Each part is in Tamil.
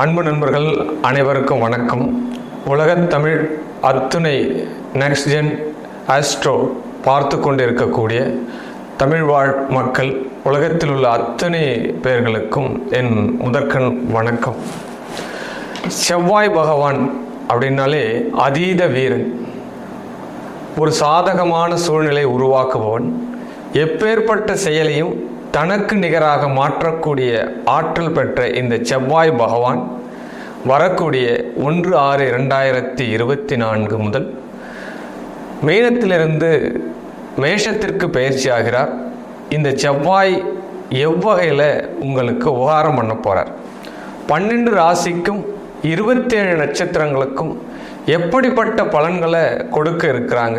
அன்பு நண்பர்கள் அனைவருக்கும் வணக்கம். உலகத் தமிழ் அத்துணை நெக்ஸ்ட் ஜென் ஆஸ்ட்ரோ பார்த்து கொண்டிருக்கக்கூடிய தமிழ் வாழ் மக்கள், உலகத்தில் உள்ள அத்தனை பேர்களுக்கும் என் முதற்கண் வணக்கம். செவ்வாய் பகவான் அப்படின்னாலே அதீத வீரன், ஒரு சாதகமான சூழ்நிலை உருவாக்குபவன், எப்பேற்பட்ட செயலையும் தனக்கு நிகராக மாற்றக்கூடிய ஆற்றல் பெற்ற இந்த செவ்வாய் பகவான் வரக்கூடிய 1/6/2024 முதல் மீனத்திலிருந்து மேஷத்திற்கு பயிற்சி ஆகிறார். இந்த செவ்வாய் எவ்வகையில் உங்களுக்கு உபகாரம் பண்ண போகிறார், 12 ராசிக்கும் 27 நட்சத்திரங்களுக்கும் எப்படிப்பட்ட பலன்களை கொடுக்க இருக்கிறாங்க,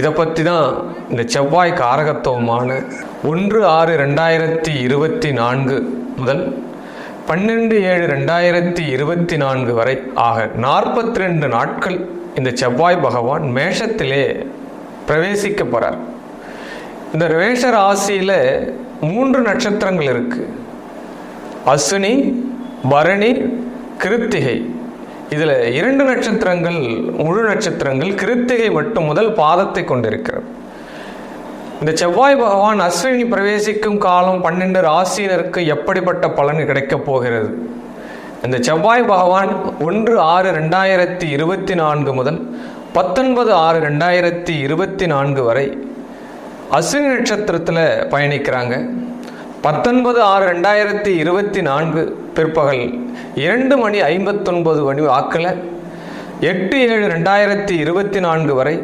இதை பற்றி தான் இந்த செவ்வாய் காரகத்துவமான 1/6/2024 முதல் 12/7/2024 வரை ஆக 42 நாட்கள் இந்த செவ்வாய் பகவான் மேஷத்திலே பிரவேசிக்க போகிறார். இந்த மேஷ ராசியில் 3 நட்சத்திரங்கள் இருக்கு, அஸ்வினி, பரணி, கிருத்திகை. இதில் 2 நட்சத்திரங்கள் முழு நட்சத்திரங்கள், கிருத்திகை மட்டும் முதல் பாதத்தை கொண்டிருக்கிறது. இந்த செவ்வாய் பகவான் அஸ்வினி பிரவேசிக்கும் காலம் 12 ராசியினருக்கு எப்படிப்பட்ட பலன் கிடைக்கப் போகிறது? இந்த செவ்வாய் பகவான் 1/6/2024 முதல் 19/6/2024 வரை அஸ்வினி நட்சத்திரத்தில் பயணிக்கிறாங்க. 19/6/2024 பிற்பகல் 2:59 வாக்கில் 8/7/2024 வரை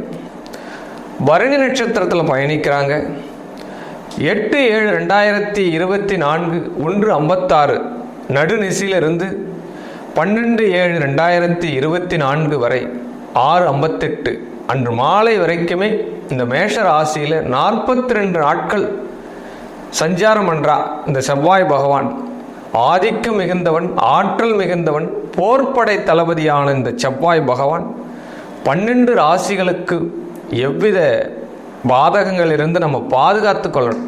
பரணி நட்சத்திரத்தில் பயணிக்கிறாங்க. 8/7/2024 1:56 நடுநிசியிலிருந்து 12/7/2024 வரை 6:58 அன்று மாலை வரைக்குமே இந்த மேஷ ராசியில் 42 நாட்கள் சஞ்சாரம் பண்றா. இந்த செவ்வாய் பகவான் ஆதிக்கம் மிகுந்தவன், ஆற்றல் மிகுந்தவன், போர்ப்படை தளபதியான இந்த செவ்வாய் பகவான் 12 ராசிகளுக்கு எவ்வித பாதகங்கள் இருந்து நம்ம பாதுகாத்து கொள்ளணும்.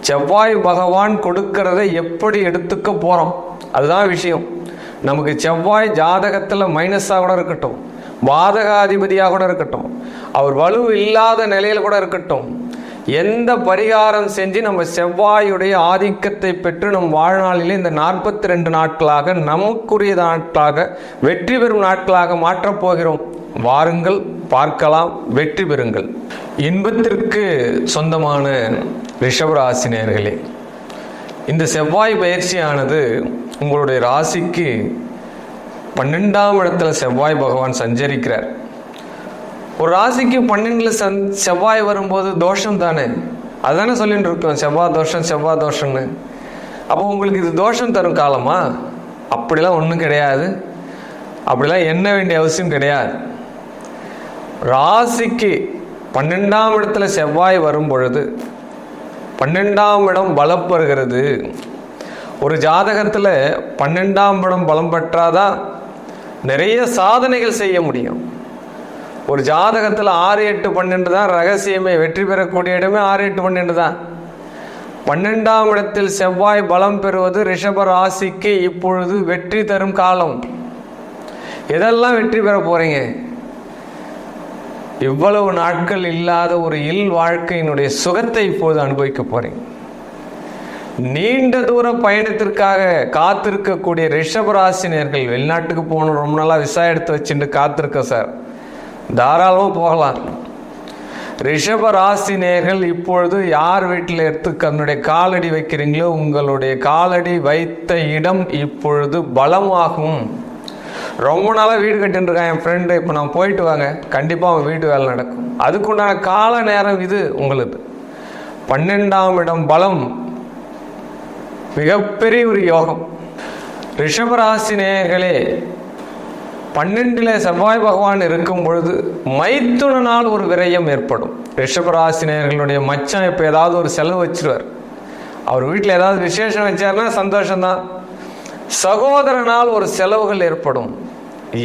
செவ்வாய் பகவான் கொடுக்கிறதை எப்படி எடுத்துக்க போகிறோம், அதுதான் விஷயம். நமக்கு செவ்வாய் ஜாதகத்தில் மைனஸாக கூட இருக்கட்டும், பாதகாதிபதியாக கூட இருக்கட்டும், அவர் வலு இல்லாத நிலையில் கூட இருக்கட்டும், எந்த பரிகாரம் செஞ்சு நம்ம செவ்வாயுடைய ஆதிக்கத்தை பெற்று நம் வாழ்நாளிலே இந்த 42 நாட்களாக நமக்குரிய நாட்களாக வெற்றி பெறும் நாட்களாக மாற்றப் போகிறோம். வாருங்கள், பார்க்கலாம், வெற்றி பெறுங்கள். இன்பத்திற்கு சொந்தமான ரிஷபராசி நேயர்களே, இந்த செவ்வாய் பயிற்சியானது உங்களுடைய ராசிக்கு 12ஆம் இடத்துல செவ்வாய் பகவான் சஞ்சரிக்கிறார். ஒரு ராசிக்கு 12ல் செவ்வாய் வரும்போது தோஷம் தானே, அதுதானே சொல்லிட்டு இருக்கோம், செவ்வாய் தோஷம் செவ்வாய் தோஷம்னு. அப்போ உங்களுக்கு இது தோஷம் தரும் காலமா? அப்படிலாம் ஒன்றும் கிடையாது, அப்படிலாம் எண்ண வேண்டிய அவசியம் கிடையாது. ராசிக்கு 12ஆம் இடத்துல செவ்வாய் வரும் பொழுது 12ஆம் இடம் பலம் பெறுகிறது. ஒரு ஜாதகத்தில் 12ஆம் இடம் பலம் பெற்றாதான் நிறைய சாதனைகள் செய்ய முடியும். ஒரு ஜாதகத்தில் 6, 8, 12 தான் ரகசியமே, வெற்றி பெறக்கூடிய இடமே 6, 8, 12 தான். 12ஆம் இடத்தில் செவ்வாய் பலம் பெறுவது ரிஷப ராசிக்கு இப்பொழுது வெற்றி தரும் காலம். எதெல்லாம் வெற்றி பெற போறீங்க? இவ்வளவு நாட்கள் இல்லாத ஒரு வாழ்க்கையினுடைய சுகத்தை இப்போது அனுபவிக்க போறீங்க. நீண்ட தூர பயணத்திற்காக காத்திருக்கக்கூடிய ரிஷபராசினியர்கள், வெளிநாட்டுக்கு போகணும், ரொம்ப நாளா விசா எடுத்து வச்சுட்டு காத்திருக்க சார், தாராளமாக போகலாம். ரிஷபராசினியர்கள் இப்பொழுது யார் வீட்டில் எடுத்து தன்னுடைய காலடி வைக்கிறீங்களோ உங்களுடைய காலடி வைத்த இடம் இப்பொழுது பலமாகும். ரொம்ப நாளாக வீடு கட்டின்னு இருக்கான் என் ஃப்ரெண்டு, இப்போ நான் போயிட்டு வாங்க, கண்டிப்பாக அவன் வீட்டு வேலை நடக்கும். அதுக்குண்டான கால நேரம் இது உங்களுக்கு. 12ஆம் இடம் பலம் மிகப்பெரிய ஒரு யோகம். ரிஷபராசி நேயர்களே, 12ல் செவ்வாய் பகவான் இருக்கும் பொழுது மைத்துனால் ஒரு விரயம் ஏற்படும். ரிஷபராசி நேயர்களுடைய மச்சான் இப்போ ஏதாவது ஒரு செலவு வச்சிருவார், அவர் வீட்டில் ஏதாவது விசேஷம் வச்சாருன்னா சந்தோஷம்தான். சகோதரனால் ஒரு செலவுகள் ஏற்படும்.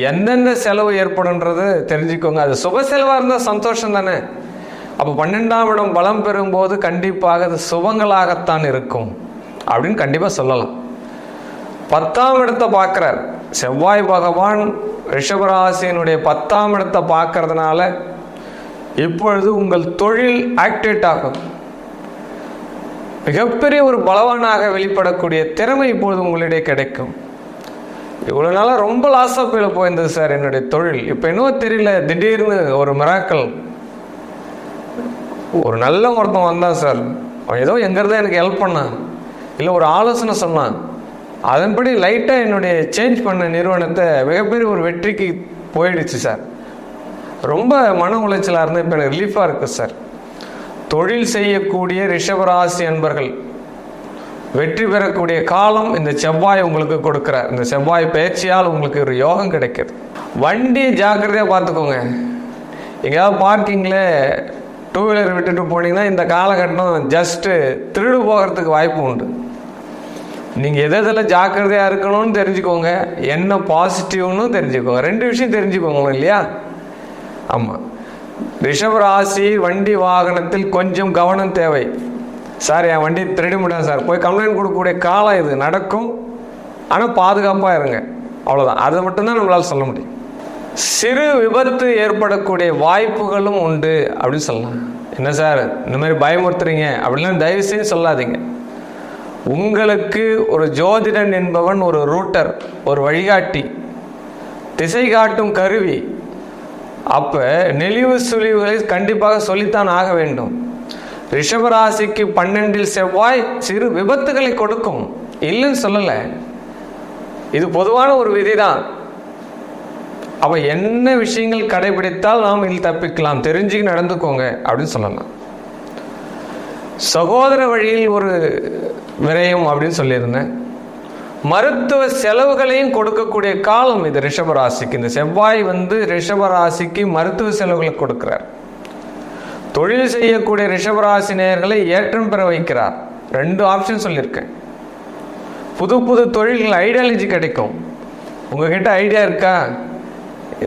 எந்தெந்த செலவு ஏற்படும்ன்றது தெரிஞ்சுக்கோங்க. அது சுப செலவாக இருந்தால் சந்தோஷம் தானே. அப்போ 12ஆம் இடம் பலம் பெறும்போது கண்டிப்பாக அது சுபங்களாகத்தான் இருக்கும் அப்படின்னு கண்டிப்பாக சொல்லலாம். 10ஆம் இடத்தை பார்க்குறார். செவ்வாய் பகவான் ரிஷபராசியினுடைய 10ஆம் இடத்தை பார்க்கறதுனால இப்பொழுது உங்கள் தொழில் ஆக்டிவேட் ஆகும். மிகப்பெரிய ஒரு பலவானாக வெளிப்படக்கூடிய திறமை இப்பொழுது உங்களிடையே கிடைக்கும். இவ்வளோ நாளாக ரொம்ப லாஸ் ஆஃப் போயிருந்தது சார் என்னுடைய தொழில். இப்போ என்னவோ தெரியல, திடீர்னு ஒரு மிராக்கள், ஒரு நல்ல ஒருத்தன் வந்தான் சார். அவன் ஏதோ எங்கிறத எனக்கு ஹெல்ப் பண்ணான், இல்லை ஒரு ஆலோசனை சொன்னான். அதன்படி லைட்டாக என்னுடைய சேஞ்ச் பண்ண நிறுவனத்தை மிகப்பெரிய ஒரு வெற்றிக்கு போயிடுச்சு சார். ரொம்ப மன உளைச்சலாக இருந்து இப்போ எனக்கு ரிலீஃபாக இருக்குது சார். தொழில் செய்யக்கூடிய ரிஷபராசி அன்பர்கள் வெற்றி பெறக்கூடிய காலம் இந்த செவ்வாய் உங்களுக்கு கொடுக்குறார். இந்த செவ்வாய் பயிற்சியால் உங்களுக்கு ஒரு யோகம் கிடைக்குது. வண்டியை ஜாக்கிரதையாக பார்த்துக்கோங்க. எங்கேயாவது பார்க்கிங்கில் 2 வீலர் விட்டுட்டு போனீங்கன்னா இந்த காலகட்டம் ஜஸ்ட்டு திருடு போகிறதுக்கு வாய்ப்பு உண்டு. நீங்கள் எதில் ஜாக்கிரதையாக இருக்கணும்னு தெரிஞ்சுக்கோங்க, என்ன பாசிட்டிவ்னு தெரிஞ்சுக்கோங்க. 2 விஷயம் தெரிஞ்சுக்கோங்க இல்லையா? ஆமாம், ரிஷபராசி வண்டி வாகனத்தில் கொஞ்சம் கவனம் தேவை. சார் என் வண்டி திருட முடியாது சார், போய் கம்ப்ளைண்ட் கொடுக்கக்கூடிய காலம் இது நடக்கும். ஆனால் பாதுகாப்பாக இருங்க, அவ்வளோதான். அதை மட்டும்தான் நம்மளால் சொல்ல முடியும். சிறு விபத்து ஏற்படக்கூடிய வாய்ப்புகளும் உண்டு அப்படின்னு சொல்லலாம். என்ன சார் இந்த மாதிரி பயமுறுத்துறீங்க அப்படின்லாம் தயவு செய்து சொல்லாதீங்க. உங்களுக்கு ஒரு ஜோதிடன் என்பவன் ஒரு ரூட்டர், ஒரு வழிகாட்டி, திசை காட்டும் கருவி. அப்போ நெளிவு சுழிவுகளை கண்டிப்பாக சொல்லித்தான் ஆக வேண்டும். ரிஷபராசிக்கு 12இல் செவ்வாய் சிறு விபத்துகளை கொடுக்கும், இல்லைன்னு சொல்லலை. இது பொதுவான ஒரு விதிதான். அப்போ என்ன விஷயங்கள் கடைபிடித்தால் நாம் இதில் தப்பிக்கலாம், தெரிஞ்சு நடந்துக்கோங்க அப்படின்னு சொல்லலாம். சகோதர வழியில் ஒரு விரயம் அப்படின்னு சொல்லியிருந்தேன். மருத்துவ செலவுகளையும் கொடுக்கக்கூடிய காலம் இது ரிஷபராசிக்கு. இந்த செவ்வாய் ரிஷபராசிக்கு மருத்துவ செலவுகளை கொடுக்கிறார். தொழில் செய்யக்கூடிய ரிஷபராசி நேயர்களை ஏற்றம் பெற வைக்கிறார். 2 ஆப்ஷன் சொல்லியிருக்கேன். புது புது தொழில்கள் ஐடியாலஜி கிடைக்கும். உங்ககிட்ட ஐடியா இருக்கா?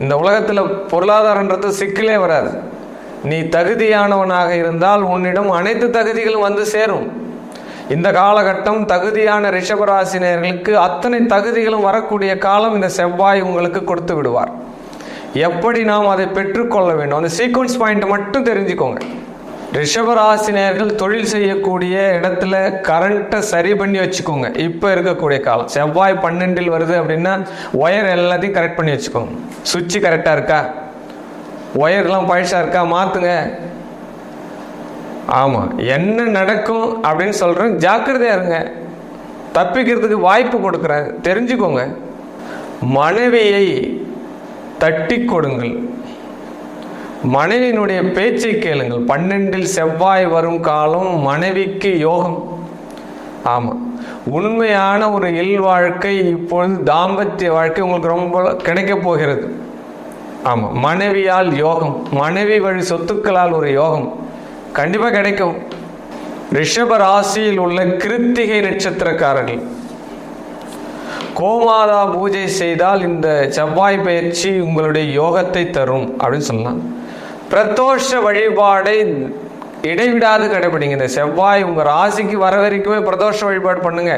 இந்த உலகத்தில் பொருளாதாரன்றது சிக்கலே வராது. நீ தகுதியானவனாக இருந்தால் உன்னிடம் அனைத்து தகுதிகளும் வந்து சேரும். இந்த காலகட்டம் தகுதியான ரிஷபராசினியர்களுக்கு அத்தனை தகுதிகளும் வரக்கூடிய காலம் இந்த செவ்வாய் உங்களுக்கு கொடுத்து விடுவார். எப்படி நாம் அதை பெற்றுக்கொள்ள வேண்டும், அந்த சீக்வன்ஸ் பாயிண்ட் மட்டும் தெரிஞ்சுக்கோங்க. ரிஷபராசினியர்கள் தொழில் செய்யக்கூடிய இடத்துல கரண்ட்டை சரி பண்ணி வச்சுக்கோங்க. இப்போ இருக்கக்கூடிய காலம் செவ்வாய் 12இல் வருது அப்படின்னா ஒயர் எல்லாத்தையும் கரெக்ட் பண்ணி வச்சுக்கோங்க. சுவிட்சு கரெக்டாக இருக்கா, ஒயர்லாம் பழசாக இருக்கா, மாற்றுங்க. ஆமாம், என்ன நடக்கும் அப்படின்னு சொல்கிறேன், ஜாக்கிரதையாக இருங்க. தப்பிக்கிறதுக்கு வாய்ப்பு கொடுக்குறேன், தெரிஞ்சுக்கோங்க. மனைவியை தட்டி கொடுங்கள், மனைவியினுடைய பேச்சை கேளுங்கள். 12இல் செவ்வாய் வரும் காலம் மனைவிக்கு யோகம். ஆமாம், உண்மையான ஒரு இல்வாழ்க்கை, இப்பொழுது தாம்பத்திய வாழ்க்கை உங்களுக்கு ரொம்ப கிடைக்க போகிறது. ஆமாம், மனைவியால் யோகம், மனைவி வழி சொத்துக்களால் ஒரு யோகம் கண்டிப்பாக கிடைக்கும். ரிஷப ராசியில் உள்ள கிருத்திகை நட்சத்திரக்காரர்கள் கோமாதா பூஜை செய்தால் இந்த செவ்வாய் பயிற்சி உங்களுடைய யோகத்தை தரும் அப்படின்னு சொல்லலாம். பிரதோஷ வழிபாடை இடைவிடாது கடைபிடிங்க. இந்த செவ்வாய் உங்கள் ராசிக்கு வர வரைக்குமே பிரதோஷ வழிபாடு பண்ணுங்க.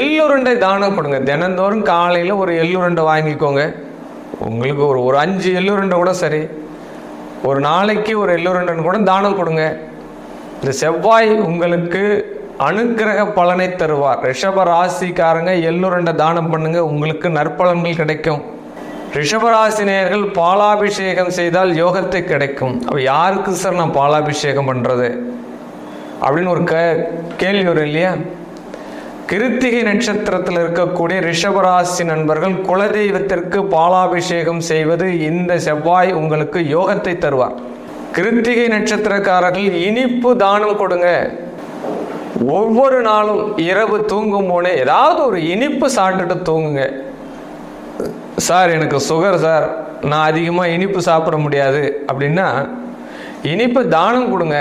எள்ளுருண்டை தானம் கொடுங்க. தினந்தோறும் காலையில் ஒரு எள்ளுருண்டை வாங்கிக்கோங்க. உங்களுக்கு ஒரு 5 எள்ளுருண்டை கூட சரி, ஒரு நாளைக்கு ஒரு எள்ளுருண்டன் கூட தானம் கொடுங்க. இந்த செவ்வாய் உங்களுக்கு அனுக்கிரக பலனை தருவார். ரிஷப ராசிக்காரங்க எள்ளுருண்டை தானம் பண்ணுங்க, உங்களுக்கு நற்பலன்கள் கிடைக்கும். ரிஷபராசி நேயர்கள் பாலாபிஷேகம் செய்தால் யோகத்தை கிடைக்கும். அப்போ யாருக்கு சார் நான் பாலாபிஷேகம் பண்ணுறது அப்படின்னு ஒரு கேள்வி வரும் இல்லையா? கிருத்திகை நட்சத்திரத்தில் இருக்கக்கூடிய ரிஷபராசி நண்பர்கள் குலதெய்வத்திற்கு பாலாபிஷேகம் செய்வது இந்த செவ்வாய் உங்களுக்கு யோகத்தை தருவார். கிருத்திகை நட்சத்திரக்காரர்கள் இனிப்பு தானம் கொடுங்க. ஒவ்வொரு நாளும் இரவு தூங்கும் போனே ஏதாவது ஒரு இனிப்பு சாப்பிட்டுட்டு தூங்குங்க. சார் எனக்கு சுகர் சார், நான் அதிகமாக இனிப்பு சாப்பிட முடியாது அப்படின்னா இனிப்பு தானம் கொடுங்க.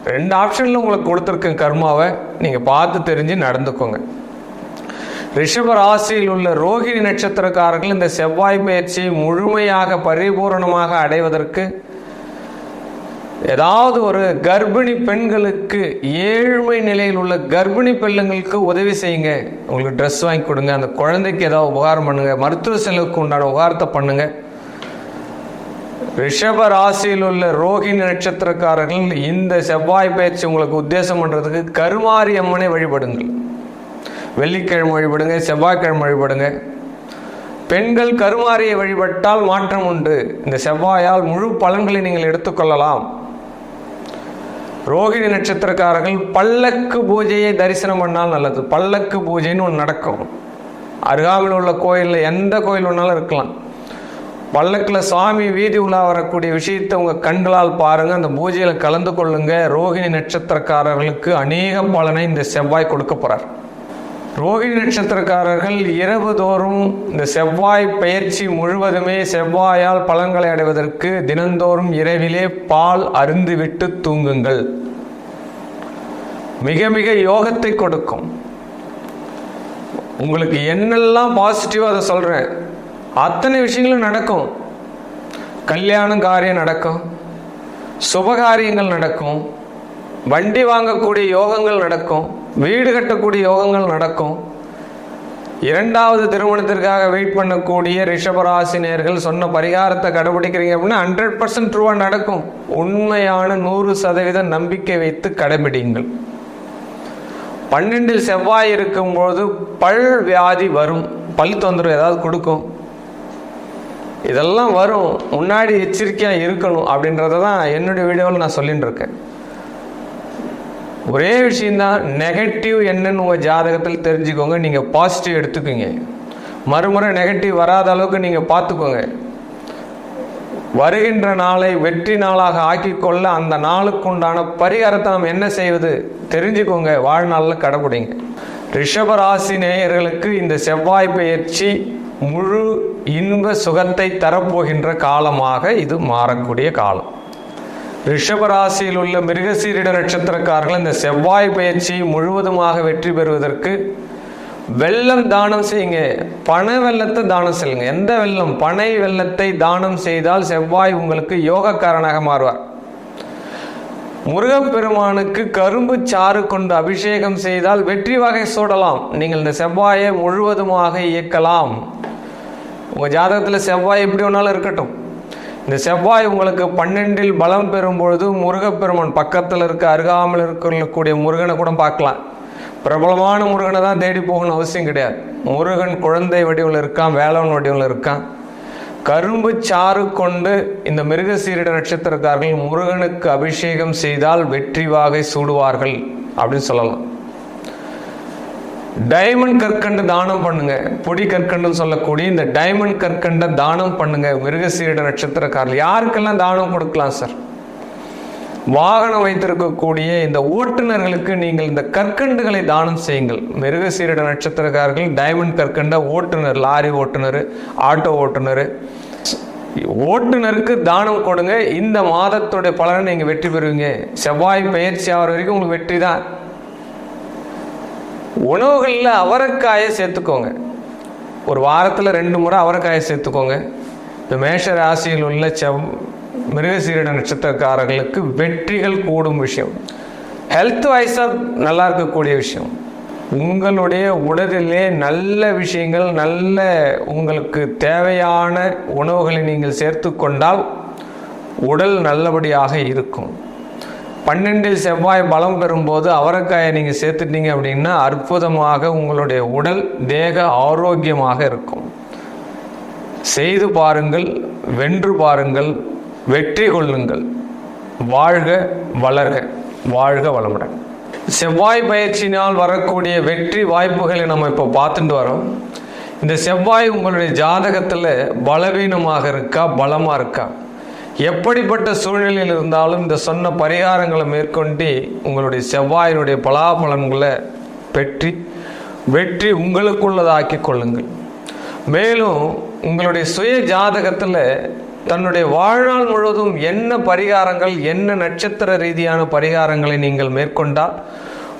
2 ஆப்ஷனில் உங்களுக்கு கொடுத்துருக்க கர்மாவை நீங்கள் பார்த்து தெரிஞ்சு நடந்துக்கோங்க. ரிஷப ராசியில் உள்ள ரோகிணி நட்சத்திரக்காரர்கள் இந்த செவ்வாய் பயிற்சியை முழுமையாக பரிபூரணமாக அடைவதற்கு ஏதாவது ஒரு கர்ப்பிணி பெண்களுக்கு, ஏழ்மை நிலையில் உள்ள கர்ப்பிணி பெண்களுக்கு உதவி செய்யுங்க. உங்களுக்கு ட்ரெஸ் வாங்கி கொடுங்க, அந்த குழந்தைக்கு ஏதாவது உபகாரம் பண்ணுங்க, மருத்துவ செலவுக்கு உண்டான உபகாரத்தை பண்ணுங்க. ரிஷப ராசியில் உள்ள ரோகிணி நட்சத்திரக்காரர்கள் இந்த செவ்வாய் பயிற்சி உங்களுக்கு உத்தேசம் பண்றதுக்கு கருமாரி அம்மனை வழிபடுங்கள். வெள்ளிக்கிழமை வழிபடுங்க, செவ்வாய்க்கிழமை வழிபடுங்க. பெண்கள் கருமாரியை வழிபட்டால் மாற்றம் உண்டு. இந்த செவ்வாயால் முழு பலன்களை நீங்கள் எடுத்துக்கொள்ளலாம். ரோகிணி நட்சத்திரக்காரர்கள் பல்லக்கு பூஜையை தரிசனம் பண்ணால் நல்லது. பல்லக்கு பூஜைன்னு ஒன்று நடக்கும். அருகாமையில் உள்ள கோயிலில், எந்த கோயில் வேணாலும் இருக்கலாம். பல்லக்கில் சுவாமி வீதி உலா வரக்கூடிய விஷயத்தை உங்கள் கண்களால் பாருங்கள், அந்த பூஜையில் கலந்து கொள்ளுங்க. ரோகிணி நட்சத்திரக்காரர்களுக்கு அநேக பலனை இந்த செவ்வாய் கொடுக்க போகிறார். ரோகிணி நட்சத்திரக்காரர்கள் இரவு தோறும் இந்த செவ்வாய் பயிற்சி முழுவதுமே செவ்வாயால் பலன்களை அடைவதற்கு தினந்தோறும் இரவிலே பால் அருந்துவிட்டு தூங்குங்கள். மிக மிக யோகத்தை கொடுக்கும். உங்களுக்கு என்னெல்லாம் பாசிட்டிவா அதை சொல்றேன், அத்தனை விஷயங்களும் நடக்கும். கல்யாணம் காரியம் நடக்கும், சுபகாரியங்கள் நடக்கும், வண்டி வாங்கக்கூடிய யோகங்கள் நடக்கும், வீடு கட்டக்கூடிய யோகங்கள் நடக்கும். இரண்டாவது திருமணத்திற்காக வெயிட் பண்ணக்கூடிய ரிஷபராசினியர்கள் சொன்ன பரிகாரத்தை கடைபிடிக்கிறீங்க அப்படின்னா 100% ட்ரூவா நடக்கும். உண்மையான 100% நம்பிக்கை வைத்து கடைபிடிங்கள். 12 செவ்வாய் இருக்கும்போது பல் வியாதி வரும், பல் தொந்தரவு ஏதாவது கொடுக்கும், இதெல்லாம் வரும். முன்னாடி எச்சரிக்கையாக இருக்கணும் அப்படின்றத தான் என்னுடைய வீடியோவில் நான் சொல்லிட்டு இருக்கேன். ஒரே விஷயந்தான், நெகட்டிவ் என்னன்னு உங்கள் ஜாதகத்தில் தெரிஞ்சுக்கோங்க. நீங்கள் பாசிட்டிவ் எடுத்துக்கோங்க. மறுமுறை நெகட்டிவ் வராத அளவுக்கு நீங்கள் பார்த்துக்கோங்க. வருகின்ற நாளை வெற்றி நாளாக ஆக்கிக்கொள்ள அந்த நாளுக்கு உண்டான பரிகாரத்தை நாம் என்ன செய்வது தெரிஞ்சுக்கோங்க. வாழ்நாளில் கடைபிடிங்க. ரிஷபராசி நேயர்களுக்கு இந்த செவ்வாய் பயிற்சி முழு இன்ப சுகத்தை தரப்போகின்ற காலமாக இது மாறக்கூடிய காலம். ரிஷபராசியில் உள்ள மிருகசீரிட நட்சத்திரக்காரர்கள் இந்த செவ்வாய் பயிற்சி முழுவதுமாக வெற்றி பெறுவதற்கு வெள்ளம் தானம் செய்யுங்க. பண வெள்ளத்தை தானம் செய்யுங்க. எந்த வெள்ளம்? பனை வெள்ளத்தை தானம் செய்தால் செவ்வாய் உங்களுக்கு யோகக்காரனாக மாறுவார். முருகப்பெருமானுக்கு கரும்பு சாறு கொண்டு அபிஷேகம் செய்தால் வெற்றி வகை சூடலாம். நீங்கள் இந்த செவ்வாயை முழுவதுமாக இயக்கலாம். உங்கள் ஜாதகத்தில் செவ்வாய் எப்படி வேணாலும் இருக்கட்டும். இந்த செவ்வாய் உங்களுக்கு 12 பலம் பெறும் பொழுது முருகப்பெருமான் பக்கத்தில் இருக்க, அருகாமல் இருக்கக்கூடிய முருகனை கூட பார்க்கலாம். பிரபலமான முருகனை தான் தேடி போகணும் அவசியம் கிடையாது. முருகன் குழந்தை வடிவில் இருக்கான், வேளாண் வடிவில் இருக்கான். கரும்பு சாறு கொண்டு இந்த மிருகசீரிட நட்சத்திரக்காரர்கள் முருகனுக்கு அபிஷேகம் செய்தால் வெற்றி வாகை சூடுவார்கள் அப்படின்னு சொல்லலாம். டைமண்ட் கற்கண்டு தானம் பண்ணுங்க. பொடி கற்கண்டுன்னு சொல்லக்கூடிய இந்த டைமண்ட் கற்கண்டை தானம் பண்ணுங்க. மிருகசீரிட நட்சத்திரக்காரர்கள் யாருக்கெல்லாம் தானம் கொடுக்கலாம் சார்? வாகனம் வைத்திருக்கக்கூடிய இந்த ஓட்டுநர்களுக்கு நீங்கள் இந்த கற்கண்டுகளை தானம் செய்யுங்கள். மிருகசீரிட நட்சத்திரக்காரர்கள் டைமண்ட் கற்கண்ட ஓட்டுநர், லாரி ஓட்டுநர், ஆட்டோ ஓட்டுநர், ஓட்டுநருக்கு தானம் கொடுங்க. இந்த மாதத்துடைய பலனை நீங்கள் வெற்றி பெறுவீங்க. செவ்வாய் பயிற்சி ஆகிற வரைக்கும் உங்களுக்கு வெற்றி தான். உணவுகளில் அவரைக்காயை சேர்த்துக்கோங்க. ஒரு வாரத்தில் 2 முறை அவரைக்காயை சேர்த்துக்கோங்க. இந்த மேஷ ராசியில் உள்ள மிருகசீரிட நட்சத்திரக்காரர்களுக்கு வெற்றிகள் கூடும் விஷயம். ஹெல்த் வைஸாக நல்லா இருக்கக்கூடிய விஷயம். உங்களுடைய உடலிலே நல்ல விஷயங்கள், நல்ல உங்களுக்கு தேவையான உணவுகளை நீங்கள் சேர்த்து கொண்டால் உடல் நல்லபடியாக இருக்கும். 12 செவ்வாய் பலம் பெறும்போது அவரைக்காயை நீங்கள் சேர்த்துட்டீங்க அப்படின்னா அற்புதமாக உங்களுடைய உடல் தேக ஆரோக்கியமாக இருக்கும். செய்து பாருங்கள், வென்று பாருங்கள், வெற்றி கொள்ளுங்கள். வாழ்க வளர்க, வாழ்க வளமுடன். செவ்வாய் பயிற்சியினால் வரக்கூடிய வெற்றி வாய்ப்புகளை நம்ம இப்போ பார்த்துட்டு வரோம். இந்த செவ்வாய் உங்களுடைய ஜாதகத்தில் பலவீனமாக இருக்கா, பலமாக இருக்கா? எப்படிப்பட்ட சூழ்நிலையில் இருந்தாலும் இந்த சொன்ன பரிகாரங்களை மேற்கொண்டு உங்களுடைய செவ்வாயினுடைய பலாபலன்களை பெற்றி வெற்றி உங்களுக்குள்ளதாக்கி கொள்ளுங்கள். மேலும் உங்களுடைய சுய ஜாதகத்தில் தன்னுடைய வாழ்நாள் முழுவதும் என்ன பரிகாரங்கள், என்ன நட்சத்திர ரீதியான பரிகாரங்களை நீங்கள் மேற்கொண்டால்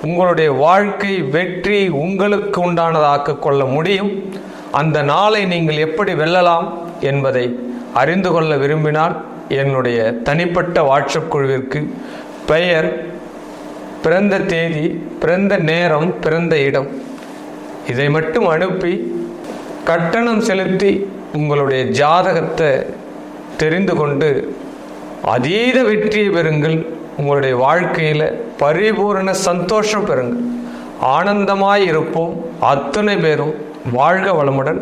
உங்களுடைய வாழ்க்கை வெற்றி உங்களுக்கு உண்டானதாக்க கொள்ள முடியும். அந்த நாளை நீங்கள் எப்படி வெல்லலாம் என்பதை அறிந்து கொள்ள விரும்பினால் என்னுடைய தனிப்பட்ட வாட்ஸ்அப் குழுவிற்கு பெயர், பிறந்த தேதி, பிறந்த நேரம், பிறந்த இடம் இதை மட்டும் அனுப்பி கட்டணம் செலுத்தி உங்களுடைய ஜாதகத்தை தெரிந்து கொண்டு அதீத வெற்றியை பெறுங்கள். உங்களுடைய வாழ்க்கையில் பரிபூரண சந்தோஷம் பெறுங்கள். ஆனந்தமாய் இருப்போம். அத்தனை பேரும் வாழ்க வளமுடன்.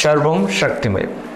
சர்வம் சக்திமயம்.